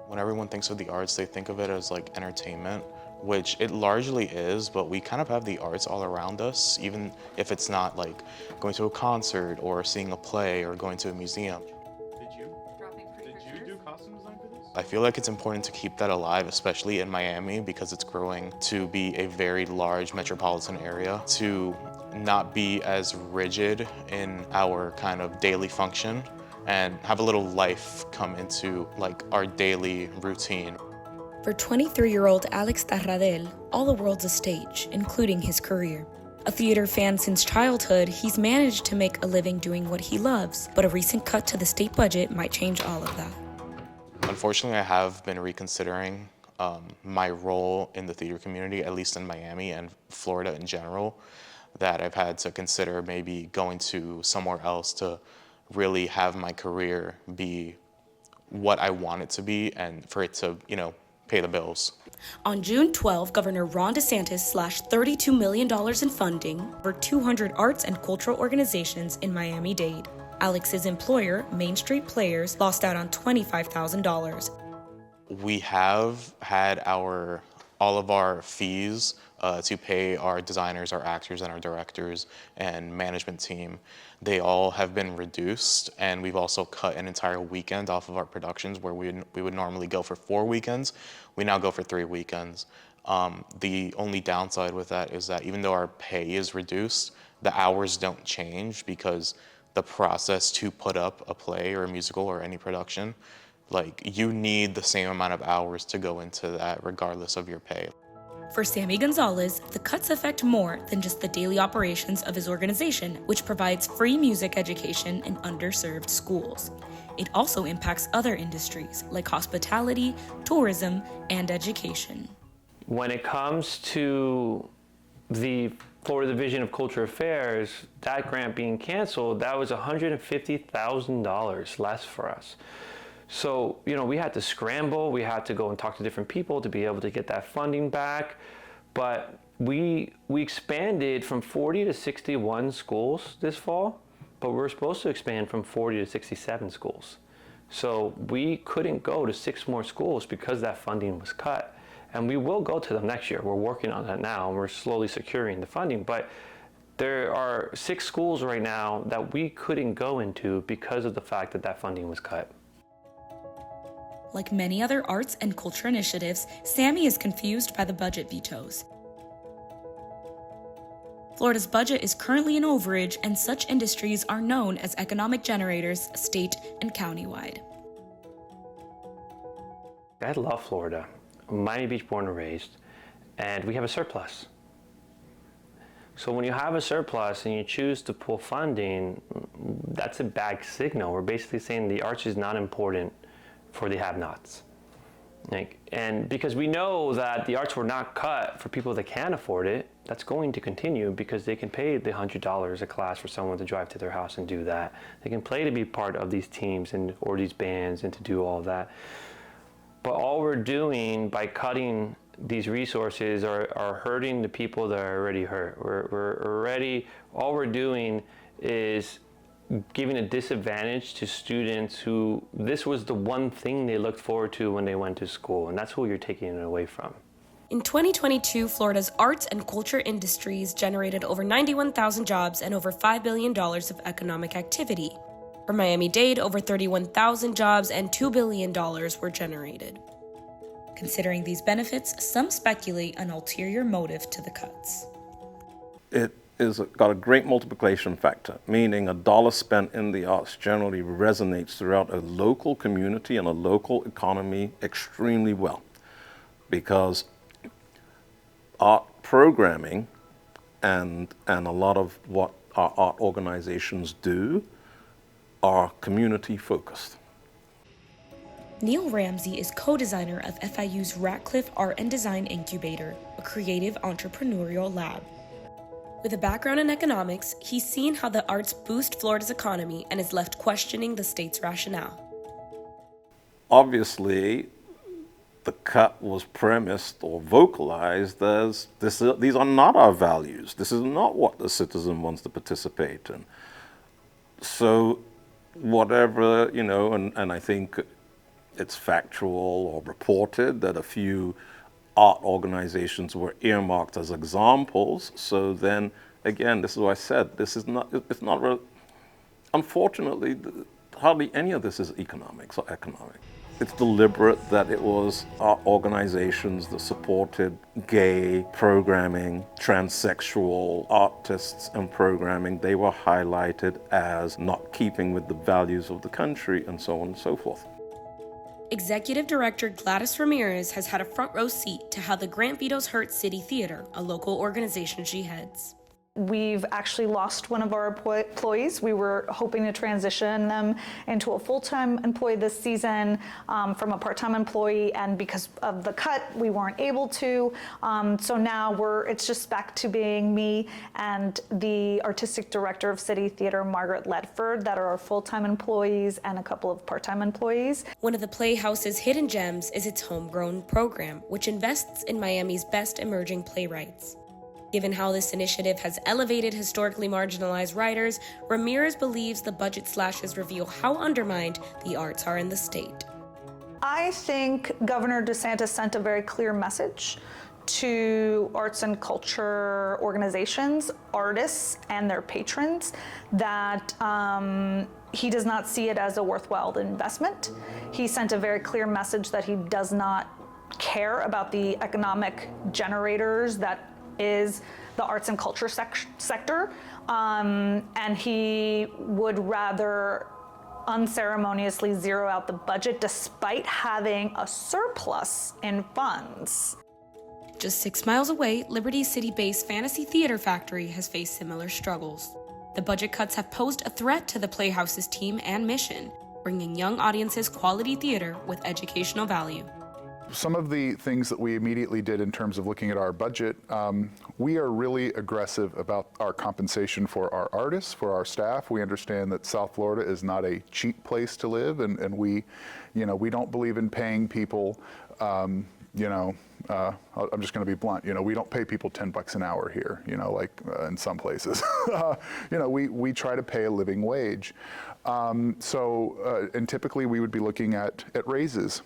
When everyone thinks of the arts, they think of it as like entertainment, which it largely is, but we kind of have the arts all around us, even if it's not like going to a concert or seeing a play or going to a museum. Did you do costume design for this? I feel like it's important to keep that alive, especially in Miami, because it's growing to be a very large metropolitan area, to not be as rigid in our kind of daily function and have a little life come into like our daily routine. For 23-year-old Alex Tarradel, all the world's a stage, including his career. A theater fan since childhood, he's managed to make a living doing what he loves, but a recent cut to the state budget might change all of that. Unfortunately, I have been reconsidering my role in the theater community, at least in Miami and Florida in general, that I've had to consider maybe going to somewhere else to really have my career be what I want it to be and for it to, pay the bills. On June 12, Governor Ron DeSantis slashed $32 million in funding for 200 arts and cultural organizations in Miami-Dade. Alex's employer, Main Street Players, lost out on $25,000. We have had all of our fees to pay our designers, our actors, and our directors and management team. They all have been reduced, and we've also cut an entire weekend off of our productions where we would normally go for 4 weekends. We now go for 3 weekends. The only downside with that is that even though our pay is reduced, the hours don't change because the process to put up a play or a musical or any production, like you need the same amount of hours to go into that regardless of your pay. For Sammy Gonzalez, the cuts affect more than just the daily operations of his organization, which provides free music education in underserved schools. It also impacts other industries like hospitality, tourism, and education. When it comes to the Florida Division of Culture Affairs, that grant being canceled, that was $150,000 less for us. So, we had to scramble, we had to go and talk to different people to be able to get that funding back. But we expanded from 40 to 61 schools this fall, but we're supposed to expand from 40 to 67 schools. So we couldn't go to 6 more schools because that funding was cut. And we will go to them next year. We're working on that now, and we're slowly securing the funding. But there are 6 schools right now that we couldn't go into because of the fact that that funding was cut. Like many other arts and culture initiatives, Sammy is confused by the budget vetoes. Florida's budget is currently in overage, and such industries are known as economic generators state and countywide. I love Florida. I'm Miami Beach born and raised, and we have a surplus. So when you have a surplus and you choose to pull funding, that's a bad signal. We're basically saying the arts is not important for the have-nots. And because we know that the arts were not cut for people that can afford it, that's going to continue because they can pay the $100 a class for someone to drive to their house and do that. They can pay to be part of these teams or these bands and to do all that. But all we're doing by cutting these resources are hurting the people that are already hurt. All we're doing is giving a disadvantage to students who this was the one thing they looked forward to when they went to school, and that's who you're taking it away from. In 2022, Florida's arts and culture industries generated over 91,000 jobs and over $5 billion of economic activity. For Miami-Dade, over 31,000 jobs and $2 billion were generated. Considering these benefits, some speculate an ulterior motive to the cuts. It is got a great multiplication factor, meaning a dollar spent in the arts generally resonates throughout a local community and a local economy extremely well, because art programming and a lot of what our art organizations do are community focused. Neil Ramsey is co-designer of FIU's Ratcliffe Art and Design Incubator, a creative entrepreneurial lab. With a background in economics, he's seen how the arts boost Florida's economy and is left questioning the state's rationale. Obviously, the cut was premised or vocalized as these are not our values. This is not what the citizen wants to participate in. So whatever, and I think it's factual or reported that a few art organizations were earmarked as examples. So then, again, this is what I said, it's not, unfortunately, hardly any of this is economics or economic. It's deliberate that it was art organizations that supported gay programming, transsexual artists and programming. They were highlighted as not keeping with the values of the country and so on and so forth. Executive Director Gladys Ramirez has had a front row seat to how the grant vetoes hurt City Theater, a local organization she heads. We've actually lost one of our employees. We were hoping to transition them into a full-time employee this season from a part-time employee, and because of the cut, we weren't able to. So now it's just back to being me and the artistic director of City Theater, Margaret Ledford, that are our full-time employees and a couple of part-time employees. One of the Playhouse's hidden gems is its homegrown program, which invests in Miami's best emerging playwrights. Given how this initiative has elevated historically marginalized writers, Ramirez believes the budget slashes reveal how undermined the arts are in the state. I think Governor DeSantis sent a very clear message to arts and culture organizations, artists, and their patrons that he does not see it as a worthwhile investment. He sent a very clear message that he does not care about the economic generators that is the arts and culture sector, and he would rather unceremoniously zero out the budget despite having a surplus in funds. Just 6 miles away, Liberty City-based Fantasy Theater Factory has faced similar struggles. The budget cuts have posed a threat to the Playhouse's team and mission, bringing young audiences quality theater with educational value. Some of the things that we immediately did in terms of looking at our budget, we are really aggressive about our compensation for our artists, for our staff. We understand that South Florida is not a cheap place to live, and we don't believe in paying people, I'm just going to be blunt, we don't pay people $10 an hour here, like in some places. We try to pay a living wage. And typically we would be looking at raises.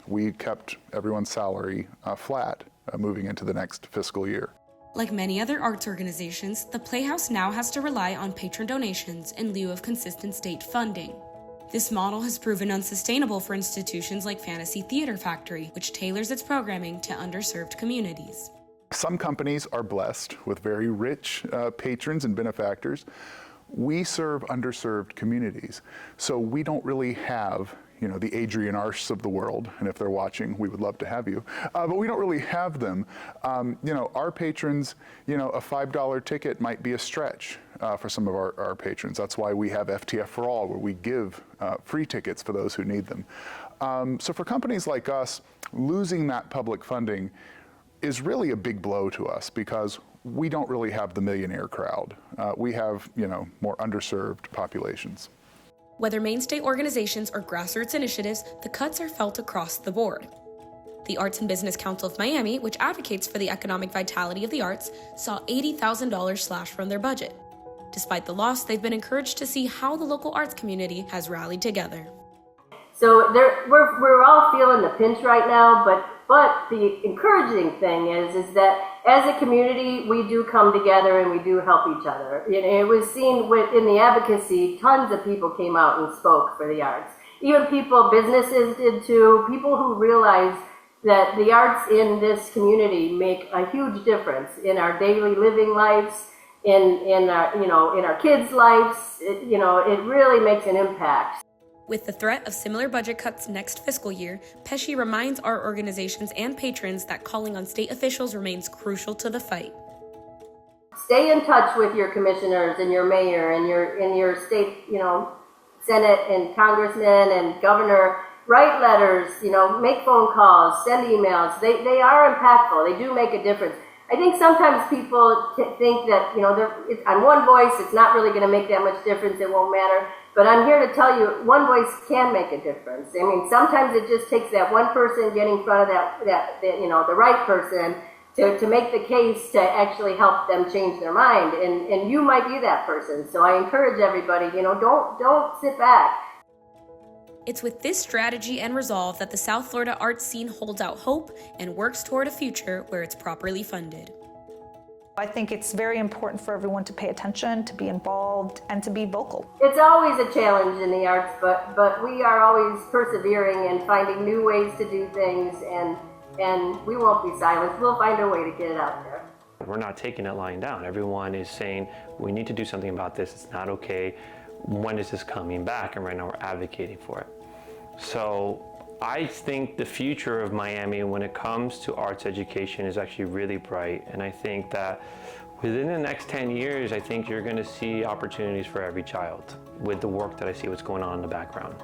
We kept everyone's salary flat moving into the next fiscal year. Like many other arts organizations, the Playhouse now has to rely on patron donations in lieu of consistent state funding. This model has proven unsustainable for institutions like Fantasy Theater Factory, which tailors its programming to underserved communities. Some companies are blessed with very rich patrons and benefactors. We serve underserved communities, so we don't really have the Adrian Arshs of the world, and if they're watching, we would love to have you. But we don't really have them. Our patrons, a $5 ticket might be a stretch for some of our patrons. That's why we have FTF for All, where we give free tickets for those who need them. So for companies like us, losing that public funding is really a big blow to us because we don't really have the millionaire crowd. We have, more underserved populations. Whether mainstay organizations or grassroots initiatives, the cuts are felt across the board. The Arts and Business Council of Miami, which advocates for the economic vitality of the arts, saw $80,000 slashed from their budget. Despite the loss, they've been encouraged to see how the local arts community has rallied together. So we're all feeling the pinch right now, but the encouraging thing is that as a community, we do come together and we do help each other. It was seen in the advocacy, tons of people came out and spoke for the arts. Even businesses did too, people who realized that the arts in this community make a huge difference in our daily living lives, in our kids' lives. It really makes an impact. With the threat of similar budget cuts next fiscal year, Pesci reminds our organizations and patrons that calling on state officials remains crucial to the fight. Stay in touch with your commissioners and your mayor and your state, Senate and congressman and governor. Write letters, make phone calls, send emails. They are impactful. They do make a difference. I think sometimes people think that, on one voice, it's not really going to make that much difference. It won't matter. But I'm here to tell you, one voice can make a difference. I mean, sometimes it just takes that one person getting in front of the right person to make the case to actually help them change their mind. And you might be that person. So I encourage everybody, don't sit back. It's with this strategy and resolve that the South Florida arts scene holds out hope and works toward a future where it's properly funded. I think it's very important for everyone to pay attention, to be involved, and to be vocal. It's always a challenge in the arts, but we are always persevering and finding new ways to do things, and we won't be silenced. We'll find a way to get it out there. We're not taking it lying down. Everyone is saying, we need to do something about this. It's not okay. When is this coming back? And right now we're advocating for it. So I think the future of Miami when it comes to arts education is actually really bright. And I think that within the next 10 years, I think you're going to see opportunities for every child with the work that I see what's going on in the background.